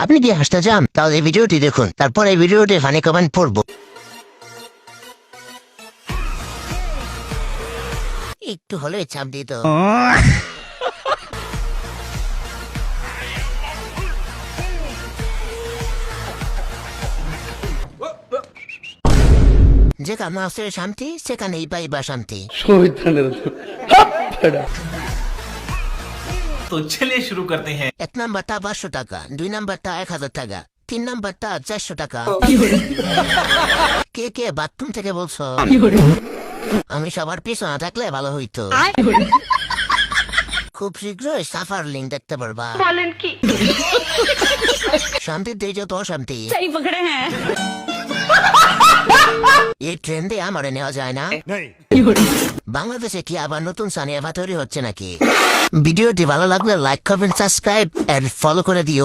আপনি কি হাসতে চান তাহলে এই ভিডিওটি দেখুন, তারপর এই ভিডিওটি ফানি কমেন্ট পড়বো। একটু হলে চাপ দিত। যেখানে আছে শান্তি সেখানেই পাইবা শান্তি। तो चलिए शुरू करते हैं। 1 নাম্বারটা 500 টাকা, 2 নাম্বারটা 1000 টাকা, 3 নাম্বারটা 400 টাকা। কে কে বাথরুম থেকে বলছো? আমি সবার পিছনে থাকলে ভালো হইতো। খুব শীঘ্রই সাফার লিঙ্ক দেখতে পারবা। বলেন কি? শান্তির দেই যত অশান্তি। सही पकड़े हैं। এই ট্রেন্ডে আমারে নেওয়া যায় না। বাংলাদেশে কি আবার নতুন সানিয়া তৈরি হচ্ছে নাকি? ভিডিওটি ভালো লাগলে like, comment, subscribe and follow করে দিও।